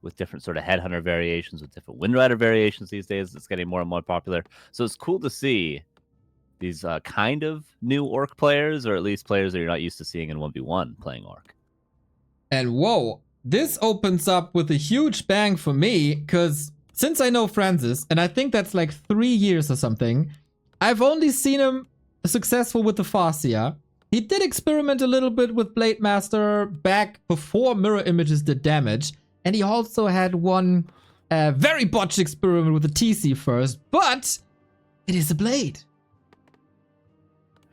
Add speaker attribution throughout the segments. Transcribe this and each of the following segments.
Speaker 1: with different sort of Headhunter variations, with different Windrider variations these days. It's getting more and more popular. So it's cool to see these kind of new Orc players, or at least players that you're not used to seeing in 1v1 playing Orc.
Speaker 2: And whoa, this opens up with a huge bang for me, because since I know Franzyzz, and I think that's like 3 years or something, I've only seen him successful with the Farseer. He did experiment a little bit with Blade Master back before mirror images did damage. And he also had one very botched experiment with the TC first, but it is a Blade.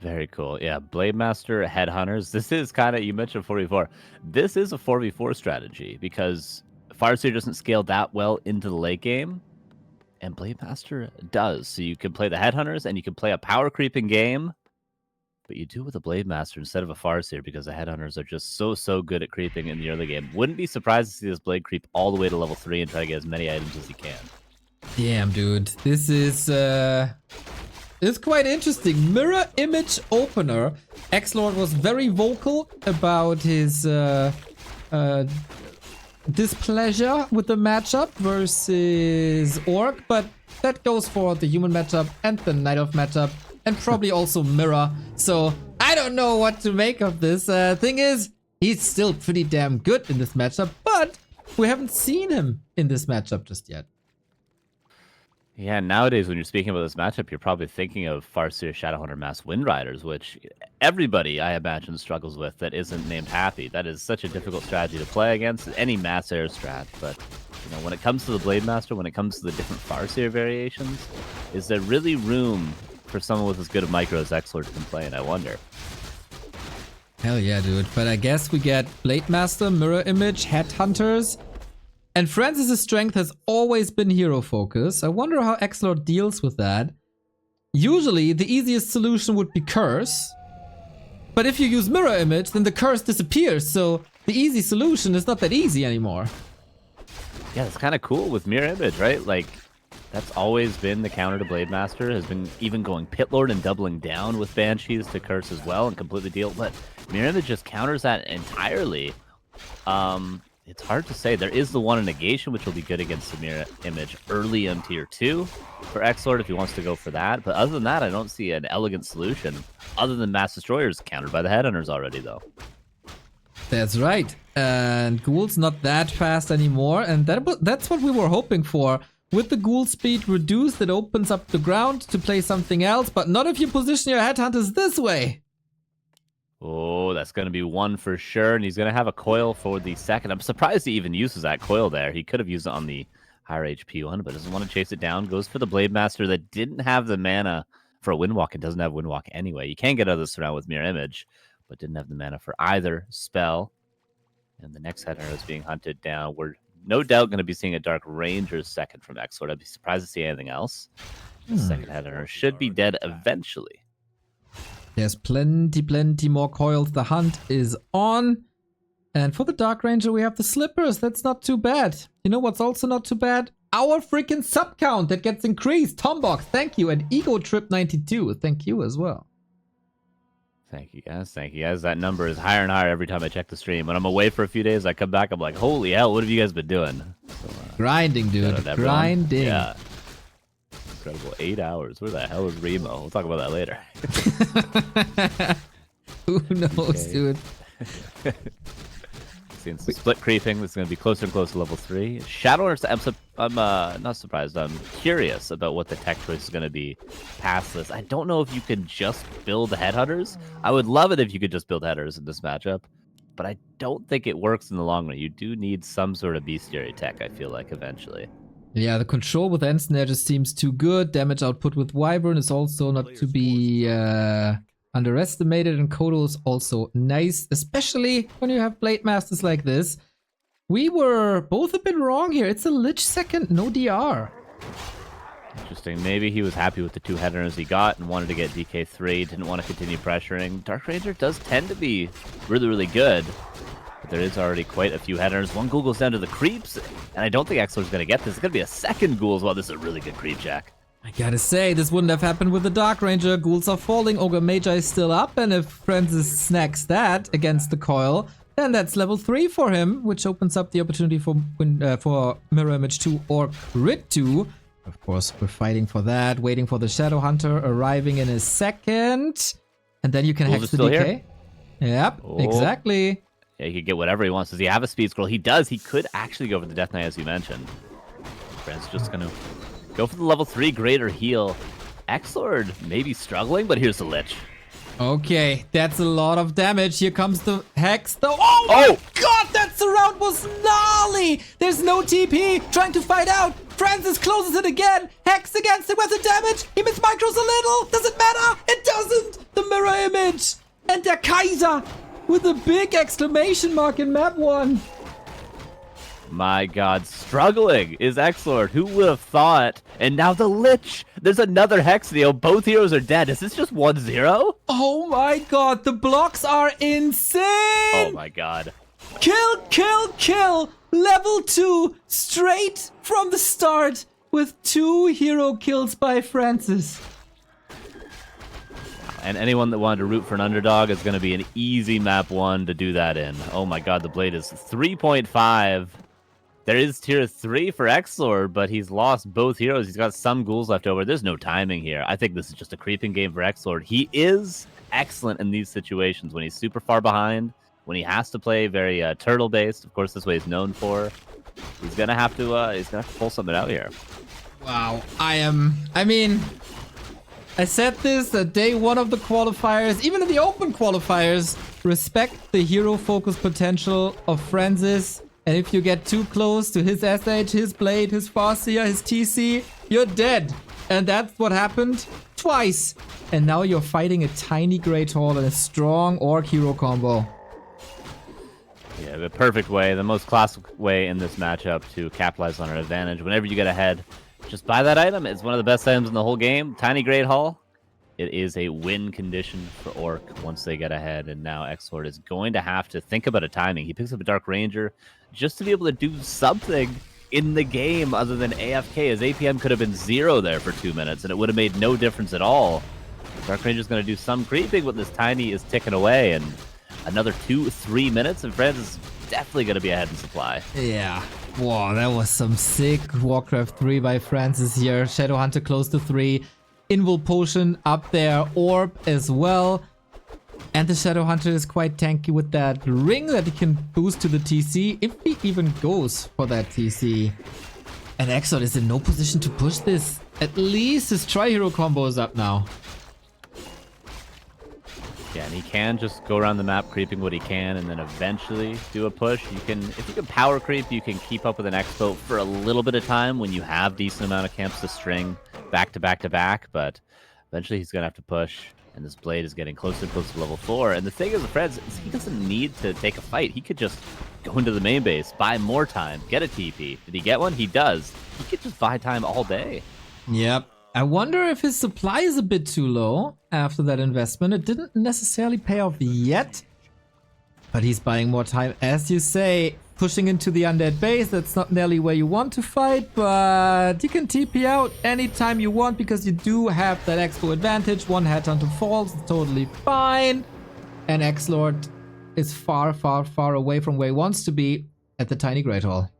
Speaker 1: Very cool. Yeah, Blade Master, Headhunters. This is kind of, you mentioned 4v4. This is a 4v4 strategy because Farseer doesn't scale that well into the late game, and Blade Master does. So you can play the Headhunters and you can play a power creeping game, but you do with a Blade Master instead of a Farseer because the Headhunters are just so good at creeping in the early game. Wouldn't be surprised to see this Blade creep all the way to level 3 and try to get as many items as he can.
Speaker 2: Damn, dude. This is it's quite interesting. Mirror image opener. XlorD was very vocal about his displeasure with the matchup versus Orc, but that goes for the human matchup and the Night Elf matchup, and probably also Mirror. So I don't know what to make of this. Thing is, he's still pretty damn good in this matchup, but we haven't seen him in this matchup just yet.
Speaker 1: Yeah, nowadays when you're speaking about this matchup, you're probably thinking of Farseer, Shadowhunter, Mass Windriders, which everybody, I imagine, struggles with that isn't named Happy. That is such a difficult strategy to play against, any Mass Air strat. But you know, when it comes to the Blade Master, when it comes to the different Farseer variations, is there really room for someone with as good a micro as XlorD to play? And I wonder.
Speaker 2: Hell yeah, dude. But I guess we get Blade Master, Mirror Image, Headhunters. And Franzyz's strength has always been hero focus. I wonder how XlorD deals with that. Usually, the easiest solution would be Curse. But if you use Mirror Image, then the Curse disappears. So the easy solution is not that easy anymore.
Speaker 1: Yeah, it's kind of cool with Mirror Image, right? Like, that's always been the counter to Blade Master, has been even going Pit Lord and doubling down with Banshees to Curse as well and completely deal. But Mirror Image just counters that entirely. It's hard to say. There is the one negation, which will be good against the Mirror Image early in tier 2 for XlorD if he wants to go for that. But other than that, I don't see an elegant solution other than Mass Destroyers countered by the Headhunters already, though.
Speaker 2: That's right. And Ghoul's not that fast anymore. And that's what we were hoping for. With the Ghoul speed reduced, it opens up the ground to play something else. But not if you position your Headhunters this way.
Speaker 1: Oh, that's going to be one for sure, and he's going to have a coil for the second. I'm surprised he even uses that coil there. He could have used it on the higher HP one, but doesn't want to chase it down. Goes for the Blade Master that didn't have the mana for a Windwalk and doesn't have Windwalk anyway. You can get out of this round with Mirror Image, but didn't have the mana for either spell. And the next Headhunter is being hunted down. We're no doubt going to be seeing a Dark Ranger's second from XlorD. I'd be surprised to see anything else. The second Headhunter should be dead eventually.
Speaker 2: There's plenty more coils. The hunt is on. And for the Dark Ranger, we have the Slippers. That's not too bad. You know what's also not too bad? Our freaking sub count that gets increased. Tombox, thank you. And Ego Trip 92, thank you as well.
Speaker 1: Thank you guys. Thank you guys. That number is higher and higher every time I check the stream. When I'm away for a few days, I come back, I'm like, holy hell, what have you guys been doing? So,
Speaker 2: grinding, dude. Grinding.
Speaker 1: Yeah. Incredible. 8 hours. Where the hell is Remo? We'll talk about that later.
Speaker 2: Who knows, dude?
Speaker 1: Seeing some split creeping. This is going to be closer and closer to level 3. Shadowrunner, I'm not surprised. I'm curious about what the tech choice is going to be past this. I don't know if you can just build Headhunters. I would love it if you could just build Headhunters in this matchup, but I don't think it works in the long run. You do need some sort of bestiary tech, I feel like, eventually.
Speaker 2: Yeah, the control with Ensnare just seems too good. Damage output with Wyvern is also not to be underestimated, and Kodo is also nice, especially when you have Blade Masters like this. We were both a bit wrong here. It's a Lich second, no DR.
Speaker 1: Interesting. Maybe he was happy with the 2 Headhunters he got and wanted to get DK3, didn't want to continue pressuring. Dark Ranger does tend to be really good. But there is already quite a few Headhunters. One Ghoul goes down to the creeps, and I don't think XlorD's going to get this. It's going to be a second Ghoul as well. This is a really good creep, Jack.
Speaker 2: I gotta say, this wouldn't have happened with the Dark Ranger. Ghouls are falling, Ogre Magi is still up, and if Franzyzz snacks that against the coil, And that's level 3 for him, which opens up the opportunity for Mirror Image 2 or Crit 2. Of course, we're fighting for that, waiting for the Shadow Hunter arriving in a second. And then you can hex the DK. Yep, exactly.
Speaker 1: Yeah, he could get whatever he wants. Does he have a speed scroll? He does. He could actually go for the Death Knight, as you mentioned. Brent's just going to go for the level 3 greater heal. XlorD may be struggling, but here's the Lich.
Speaker 2: Okay, that's a lot of damage. Here comes the Hex, though. Oh my god, that surround was gnarly! There's no TP, trying to fight out. Franzyzz closes it again. Hex against him with the damage. He missed micros a little. Does it matter? It doesn't. The mirror image. And der Kaiser with a big exclamation mark in map 1.
Speaker 1: My god, struggling is XlorD. Who would have thought? And now the Lich. There's another Hexio. Both heroes are dead. Is this just 1-0?
Speaker 2: Oh my god, the blocks are insane.
Speaker 1: Oh my god.
Speaker 2: Kill, kill, kill. Level 2 straight from the start with 2 hero kills by Franzyzz.
Speaker 1: And anyone that wanted to root for an underdog is going to be an easy map 1 to do that in. Oh my god, the blade is 3.5. There is tier 3 for XlorD, but he's lost both heroes. He's got some ghouls left over. There's no timing here. I think this is just a creeping game for XlorD. He is excellent in these situations when he's super far behind, when he has to play very turtle-based. Of course, this way he's known for. He's gonna have to pull something out here.
Speaker 2: Wow, I mean, I said this at day 1 of the qualifiers, even in the open qualifiers. Respect the hero focus potential of Franzyzz. And if you get too close to his SH, his Blade, his Farseer, his TC, you're dead. And that's what happened twice. And now you're fighting a tiny Great Hall and a strong Orc hero combo.
Speaker 1: Yeah, the perfect way, the most classic way in this matchup to capitalize on an advantage. Whenever you get ahead, just buy that item. It's one of the best items in the whole game. Tiny Great Hall. It is a win condition for Orc once they get ahead. And now XlorD is going to have to think about a timing. He picks up a Dark Ranger just to be able to do something in the game other than AFK. His APM could have been 0 there for 2 minutes, and it would have made no difference at all. Dark Ranger's going to do some creeping, but this Tiny is ticking away, and another 2-3 minutes, and Franzyzz is definitely going to be ahead in supply.
Speaker 2: Yeah. Wow, that was some sick Warcraft 3 by Franzyzz here. Shadowhunter close to 3. Invul Potion up there. Orb as well. And the Shadowhunter is quite tanky with that ring that he can boost to the TC, if he even goes for that TC. And XlorD is in no position to push this. At least his Tri-Hero combo is up now.
Speaker 1: Yeah, and he can just go around the map creeping what he can and then eventually do a push. You can, if you can power creep, you can keep up with an Expo for a little bit of time when you have decent amount of camps to string back to back to back, but eventually he's going to have to push. And this Blade is getting closer and closer to level 4. And the thing is with Franzyzz is he doesn't need to take a fight. He could just go into the main base, buy more time, get a TP. Did he get one? He does. He could just buy time all day.
Speaker 2: Yep. I wonder if his supply is a bit too low after that investment. It didn't necessarily pay off yet, but he's buying more time. As you say, pushing into the undead base, that's not nearly where you want to fight, but you can TP out anytime you want because you do have that expo advantage. One headhunter falls, it's totally fine. And XlorD is far, far, far away from where he wants to be at the tiny Great Hall.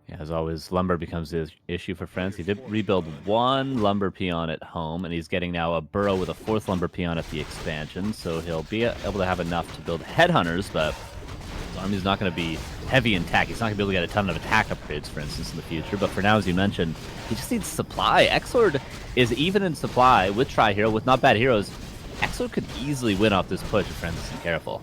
Speaker 1: Yeah, as always, lumber becomes the issue for Franzyzz. He did rebuild 1 lumber peon at home, and he's getting now a burrow with a 4th lumber peon at the expansion, so he'll be able to have enough to build headhunters, but his army's not going to be heavy in attack. He's not going to be able to get a ton of attack upgrades, for instance, in the future, but for now, as you mentioned, he just needs supply. XlorD is even in supply with Tri-Hero, with not bad heroes. XlorD could easily win off this push if Franzyzz isn't careful.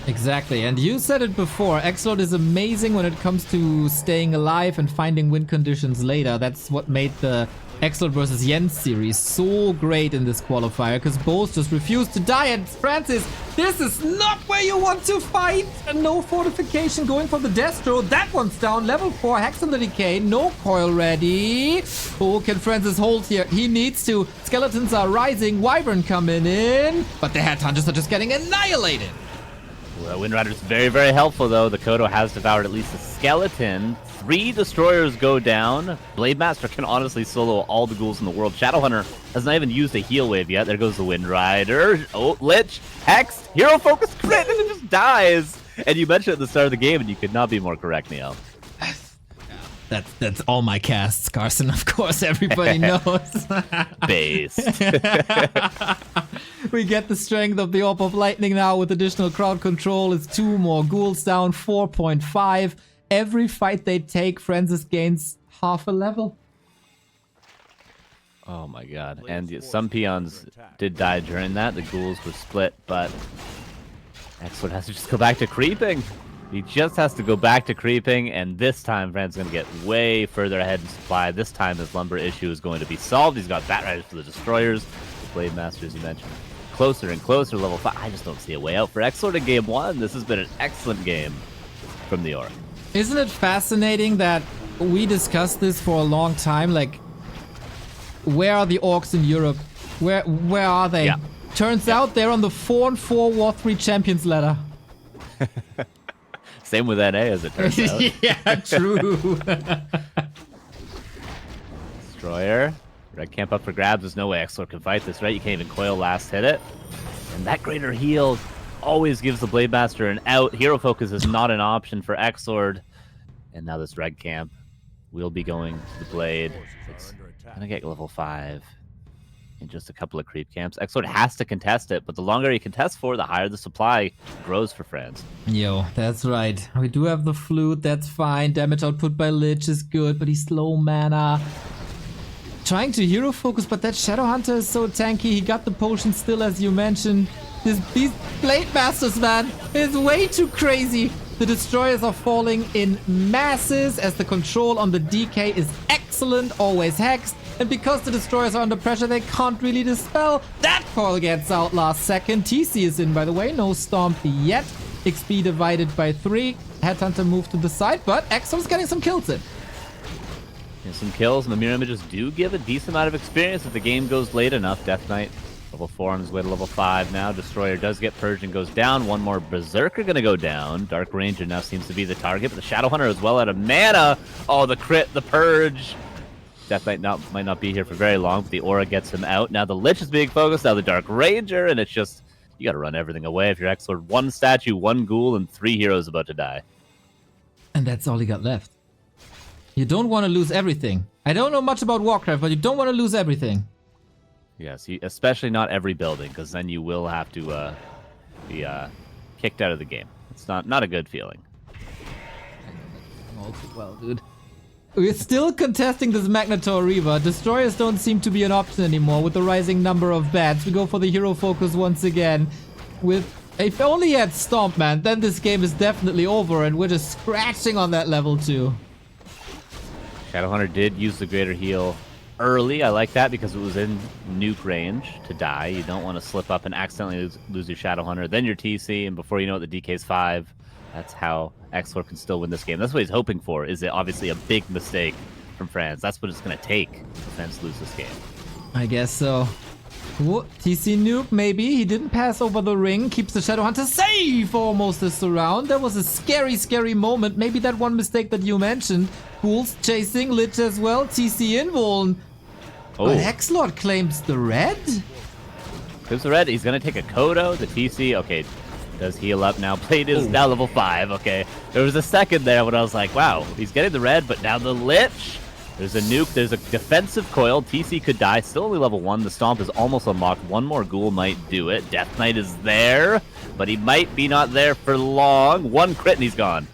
Speaker 2: Exactly, and you said it before, XlorD is amazing when it comes to staying alive and finding win conditions later. That's what made the XlorD versus Jens series so great in this qualifier, because both just refused to die. And Franzyzz, this is not where you want to fight! And no fortification going for the Destro. That one's down, level 4, Hex on the Decay, no coil ready. Oh, can Franzyzz hold here? He needs to. Skeletons are rising, Wyvern coming in, but the Headhunters are just getting annihilated.
Speaker 1: Well, Wind Rider's very, very helpful, though. The Kodo has devoured at least a skeleton. 3 destroyers go down. Blade Master can honestly solo all the ghouls in the world. Shadowhunter has not even used a heal wave yet. There goes the Wind Rider. Oh, Lich, Hex, Hero Focus, crit, and it just dies. And you mentioned at the start of the game, and you could not be more correct, Neil.
Speaker 2: That's all my casts, Carson. Of course, everybody knows.
Speaker 1: Based.
Speaker 2: We get the strength of the Orb of Lightning now with additional crowd control. It's 2 more ghouls down, 4.5. Every fight they take, Franzyzz gains half a level.
Speaker 1: Oh my god. And some peons did die during that. The ghouls were split, but Exord has to just go back to creeping. He just has to go back to creeping, and this time Franzyzz going to get way further ahead in supply. This time his lumber issue is going to be solved. He's got Bat Riders for the destroyers. The Blade Master, as you mentioned, closer and closer, level 5. I just don't see a way out for Exord in game 1. This has been an excellent game from the ORC.
Speaker 2: Isn't it fascinating that we discussed this for a long time? Like, where are the orcs in Europe? Where are they?
Speaker 1: Yeah.
Speaker 2: Turns out they're on the 4-4 War 3 Champions ladder.
Speaker 1: Same with NA, as it turns out.
Speaker 2: Yeah, true.
Speaker 1: Destroyer. Red camp up for grabs. There's no way Exlord can fight this, right? You can't even coil last hit it. And that greater heal always gives the Blade Master an out. Hero Focus is not an option for Exlord. And now this red camp will be going to the Blade. It's going to get level 5 in just a couple of creep camps. Exlord has to contest it, but the longer he contests for, the higher the supply grows for Franz.
Speaker 2: Yo, that's right. We do have the flute, that's fine. Damage output by Lich is good, but he's low mana. Trying to hero focus, but that Shadow Hunter is so tanky. He got the potion still, as you mentioned. These Blade Masters, man, is way too crazy. The destroyers are falling in masses as the control on the DK is excellent, always hexed. And because the destroyers are under pressure, they can't really dispel. That coil gets out last second. TC is in, by the way. No stomp yet. XP divided by 3. Headhunter moved to the side, but Exor's getting some kills in.
Speaker 1: And some kills, and the mirror images do give a decent amount of experience if the game goes late enough. Death Knight, level 4 on his way to level 5 now. Destroyer does get purged and goes down. One more Berserker gonna go down. Dark Ranger now seems to be the target, but the Shadow Hunter is well out of mana. Oh, the crit, the purge. Death Knight might not be here for very long, but the Aura gets him out. Now the Lich is being focused, now the Dark Ranger, and it's just, you gotta run everything away if you're Exlord. 1 statue, 1 ghoul, and 3 heroes about to die.
Speaker 2: And that's all he got left. You don't want to lose everything. I don't know much about Warcraft, but you don't want to lose everything.
Speaker 1: Yes, especially not every building, because then you will have to be kicked out of the game. It's not a good feeling.
Speaker 2: All too well, dude. We're still contesting this Magnetor Reaver. Destroyers don't seem to be an option anymore with the rising number of bats. We go for the hero focus once again. If only he had Stomp, man, then this game is definitely over and we're just scratching on that level too.
Speaker 1: Shadowhunter did use the greater heal early. I like that because it was in nuke range to die. You don't want to slip up and accidentally lose your Shadowhunter, then your TC, and before you know it, the DK's 5. That's how Exlord can still win this game. That's what he's hoping for, is it obviously a big mistake from Franz. That's what it's going to take for Franz to lose this game.
Speaker 2: I guess so. Ooh, TC nuke, maybe. He didn't pass over the ring. Keeps the Shadowhunter safe almost this round. That was a scary, scary moment. Maybe that one mistake that you mentioned. Ghouls chasing, Lich as well. TC invuln.
Speaker 1: Oh.
Speaker 2: But Exlord claims the red?
Speaker 1: Claims the red. He's going to take a Kodo. The TC, okay, does heal up now. Blade is now level 5. Okay, there was a second there when I was like, wow, he's getting the red, but now the Lich. There's a nuke. There's a defensive coil. TC could die. Still only level 1. The Stomp is almost unlocked. One more ghoul might do it. Death Knight is there, but he might be not there for long. 1 crit and he's gone.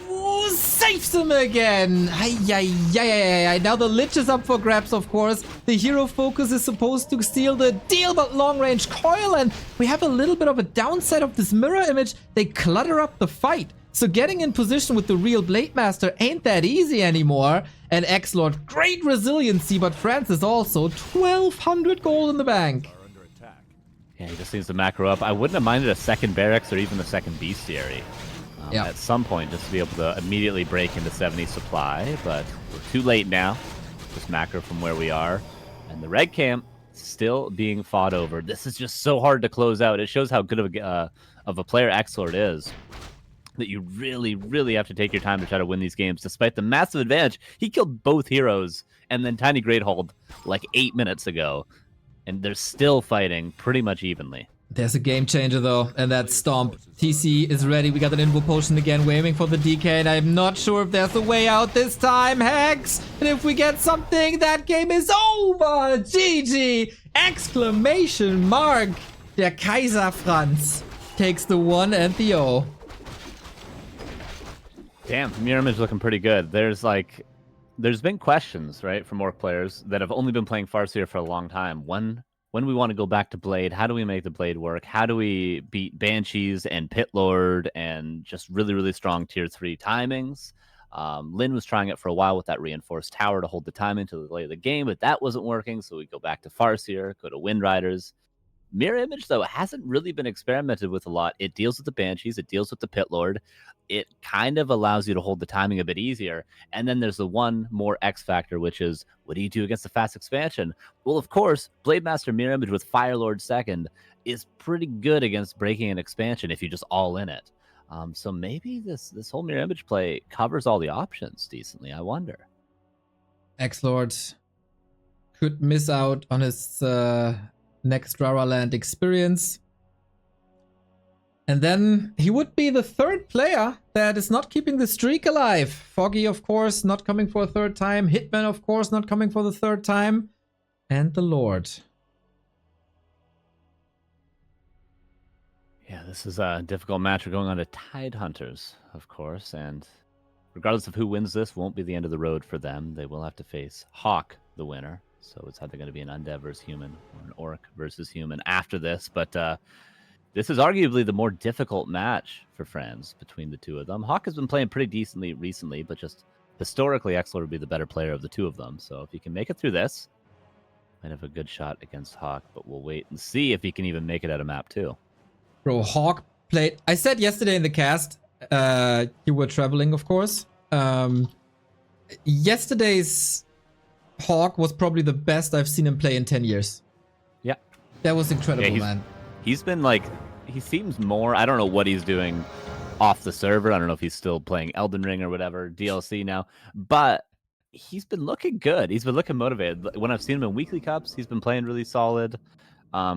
Speaker 2: Ooh, saves him again. Ay. Now the Lich is up for grabs, of course. The hero focus is supposed to steal the deal, but long range coil, and we have a little bit of a downside of this mirror image. They clutter up the fight. So getting in position with the real Blade Master ain't that easy anymore. And Exlord, great resiliency, but Franzyzz also 1,200 gold in the bank.
Speaker 1: Yeah, he just needs to macro up. I wouldn't have minded a second Barracks or even a second Bestiary at some point, just to be able to immediately break into 70 supply, but we're too late now. Just macro from where we are. And the red camp still being fought over. This is just so hard to close out. It shows how good of a of a player XlorD is that you really, really have to take your time to try to win these games, despite the massive advantage. He killed both heroes and then Tiny Greathold like 8 minutes ago, and they're still fighting pretty much evenly.
Speaker 2: There's a game changer though, and that's Stomp. TC is ready. We got an Invo Potion again. We're aiming for the DK, and I'm not sure if there's a way out this time. Hex! And if we get something, that game is over! GG! Exclamation mark! Der Kaiser Franz takes the 1 and the O.
Speaker 1: Damn, Mirror Image looking pretty good. There's been questions, right, from ORC players that have only been playing Farseer for a long time. When we want to go back to Blade, how do we make the Blade work? How do we beat Banshees and Pit Lord and just really, really strong tier 3 timings? Lin was trying it for a while with that reinforced tower to hold the timing to the late of the game, but that wasn't working, so we go back to Farseer, go to Wind Riders. Mirror Image, though, hasn't really been experimented with a lot. It deals with the Banshees, it deals with the Pit Lord. It kind of allows you to hold the timing a bit easier. And then there's the one more X factor, which is, what do you do against the fast expansion? Well, of course, Blademaster Mirror Image with Fire Lord second is pretty good against breaking an expansion if you just all in it. So maybe this whole Mirror Image play covers all the options decently, I wonder.
Speaker 2: XlorD could miss out on his next Rara Land experience. And then he would be the 3rd player that is not keeping the streak alive. Foggy, of course, not coming for a 3rd time. Hitman, of course, not coming for the 3rd time. And the Lord.
Speaker 1: Yeah, this is a difficult match. We're going on to Tidehunters, of course. And regardless of who wins this, won't be the end of the road for them. They will have to face Hawk, the winner. So it's either going to be an Undead versus Human or an Orc versus Human after this. But this is arguably the more difficult match for Franz between the two of them. Hawk has been playing pretty decently recently, but just historically, XlorD would be the better player of the two of them. So if he can make it through this, might have a good shot against Hawk, but we'll wait and see if he can even make it out of map 2.
Speaker 2: Bro, Hawk played... I said yesterday in the cast, you were traveling, of course. Yesterday's Hawk was probably the best I've seen him play in 10 years.
Speaker 1: Yeah.
Speaker 2: That was incredible, man.
Speaker 1: He's been like, he seems more, I don't know what he's doing off the server. I don't know if he's still playing Elden Ring or whatever, DLC now, but he's been looking good. He's been looking motivated. When I've seen him in weekly cups, he's been playing really solid.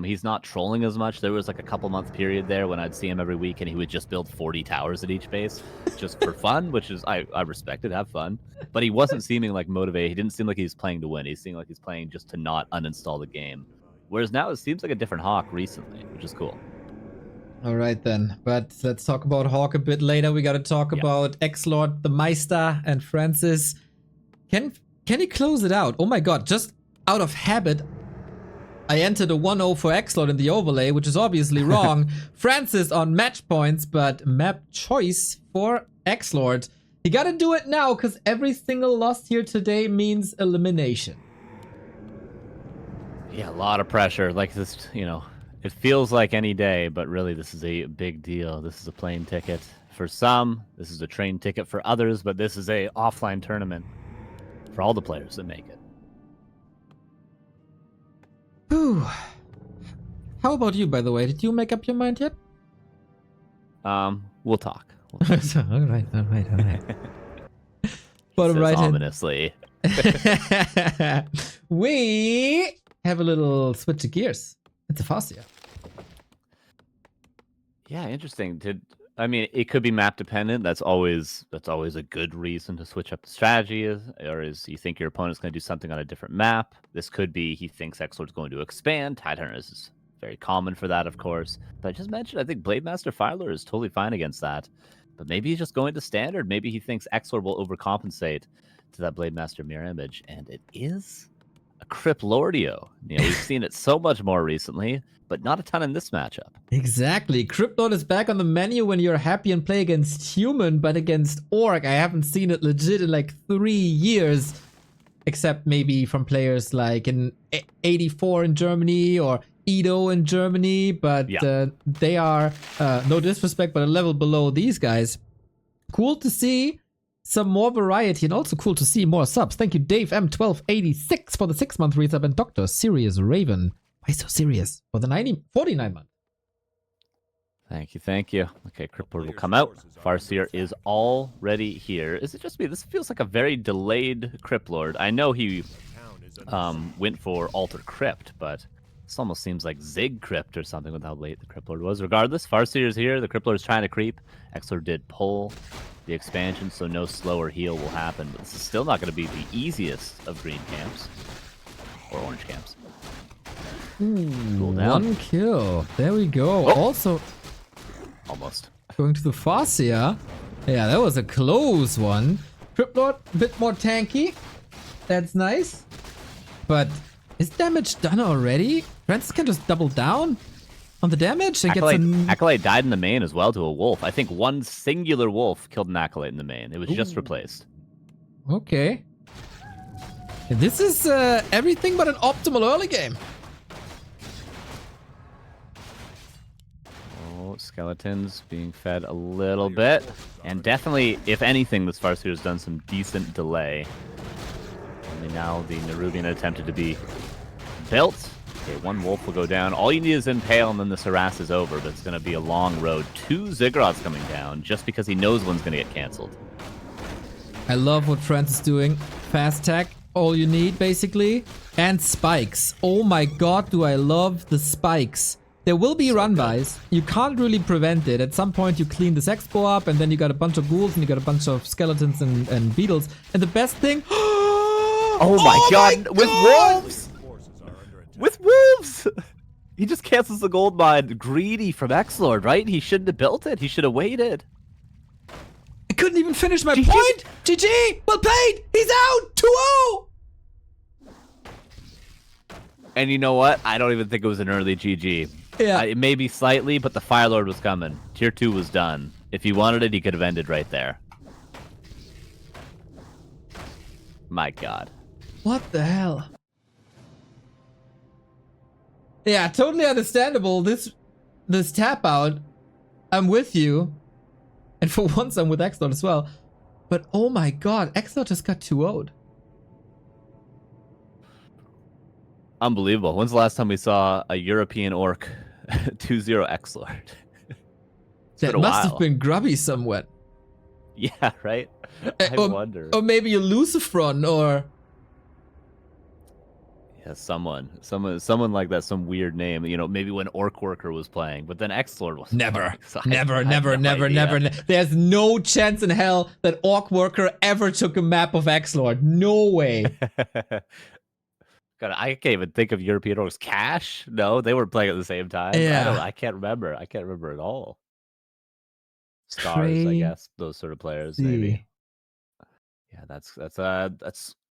Speaker 1: He's not trolling as much. There was like a couple-month period there when I'd see him every week and he would just build 40 towers at each base just for fun, which is, I respect it, have fun. But he wasn't seeming like motivated. He didn't seem like he was playing to win. He seemed like he's playing just to not uninstall the game. Whereas now it seems like a different Hawk recently, which is cool.
Speaker 2: All right then, but let's talk about Hawk a bit later. We got to talk about XlorD, the Meister, and Franzyzz. Can he close it out? Oh my god, just out of habit, I entered a 1-0 for XlorD in the overlay, which is obviously wrong. Franzyzz on match points, but map choice for XlorD. You got to do it now, because every single loss here today means elimination.
Speaker 1: Yeah, a lot of pressure. Like this, you know, it feels like any day, but really this is a big deal. This is a plane ticket for some. This is a train ticket for others, but this is a offline tournament for all the players that make it.
Speaker 2: Whew. How about you, by the way? Did you make up your mind yet?
Speaker 1: We'll talk.
Speaker 2: all right. Bottom right hand.
Speaker 1: Ominously.
Speaker 2: We have a little switch of gears. It's a Farseer.
Speaker 1: Yeah, interesting. I mean, it could be map dependent. That's always a good reason to switch up the strategy. Or is you think your opponent's going to do something on a different map? This could be he thinks XlorD's going to expand. Tidehunters is very common for that, of course. But I just mentioned, I think Blademaster Firelord is totally fine against that. But maybe he's just going to standard. Maybe he thinks XlorD will overcompensate to that Blademaster mirror image, and it is a Cryptlordio. You know, we've seen it so much more recently, but not a ton in this matchup.
Speaker 2: Exactly. Cryptlord is back on the menu when you're happy and play against human, but against orc, I haven't seen it legit in like 3 years. Except maybe from players like in 84 in Germany or Edo in Germany, but yeah. They are, no disrespect, but a level below these guys. Cool to see some more variety and also cool to see more subs. Thank you, Dave M1286 for the 6-month resub and Dr. Sirius Raven. Why so serious? For the 49 month.
Speaker 1: Thank you, thank you. Okay, Criplord will come out. Farseer is already here. Is it just me? This feels like a very delayed Criplord. I know he went for Alter Crypt, but this almost seems like Zig Crypt or something with how late the Criplord was. Regardless, Farseer is here. The Criplord is trying to creep. Exlord did pull the expansion, so no slower heal will happen. But this is still not going to be the easiest of green camps. Or orange camps. Cool down.
Speaker 2: 1 kill. There we go.
Speaker 1: Oh.
Speaker 2: Also,
Speaker 1: Almost.
Speaker 2: going to the Farseer. Yeah, that was a close one. Criplord, a bit more tanky. That's nice. But is damage done already? Franzyzz can just double down on the damage and
Speaker 1: Acolyte,
Speaker 2: gets a...
Speaker 1: Acolyte died in the main as well to a wolf. I think one singular wolf killed an Acolyte in the main. It was just replaced.
Speaker 2: Okay. This is everything but an optimal early game.
Speaker 1: Oh, skeletons being fed a little bit. And definitely, if anything, this Farseer has done some decent delay. Only now the Nerubian attempted to be built. Okay, 1 wolf will go down. All you need is Impale, and then this harass is over, but it's going to be a long road. 2 Ziggurats coming down, just because he knows one's going to get cancelled.
Speaker 2: I love what Franzyzz is doing. Fast tech, all you need, basically. And spikes. Oh my god, do I love the spikes. There will be run-bys. You can't really prevent it. At some point, you clean this expo up, and then you got a bunch of ghouls, and you got a bunch of skeletons and beetles. And the best thing...
Speaker 1: Oh my god, with wolves! With wolves! He just cancels the gold mine. Greedy from Xlord, right? He shouldn't have built it. He should have waited.
Speaker 2: I couldn't even finish my
Speaker 1: GG.
Speaker 2: point! GG! Well played! He's out! 2-0!
Speaker 1: And you know what? I don't even think it was an early GG.
Speaker 2: Yeah.
Speaker 1: It may be slightly, but the Fire Lord was coming. Tier 2 was done. If he wanted it, he could have ended right there. My god.
Speaker 2: What the hell? Yeah, totally understandable. This tap out. I'm with you. And for once, I'm with Exlord as well. But oh my god, Exlord just got 2-0'd.
Speaker 1: Unbelievable. When's the last time we saw a European orc 2-0 Exlord?
Speaker 2: That must have been grubby somewhat.
Speaker 1: Yeah, right? I wonder.
Speaker 2: Or maybe a Lucifron or...
Speaker 1: Yeah, someone like that, some weird name. You know, maybe when Orc Worker was playing, but then Xlord was
Speaker 2: Never,
Speaker 1: playing, so
Speaker 2: never. There's no chance in hell that Orc Worker ever took a map of Xlord. No way.
Speaker 1: God, I can't even think of European orcs. Cash? No, they were playing at the same time.
Speaker 2: Yeah.
Speaker 1: I can't remember. I can't remember at all. Stars, I guess. Those sort of players, maybe. Yeah, that's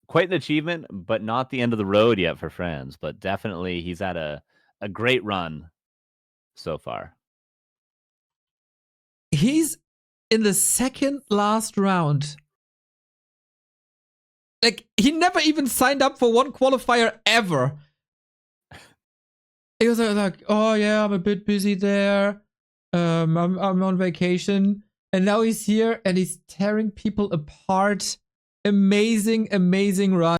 Speaker 1: quite an achievement, but not the end of the road yet for Franz. But definitely, he's had a great run so far.
Speaker 2: He's in the second last round. Like, he never even signed up for one qualifier ever. He was like, oh yeah, I'm a bit busy there. I'm on vacation. And now he's here and he's tearing people apart. Amazing, amazing run.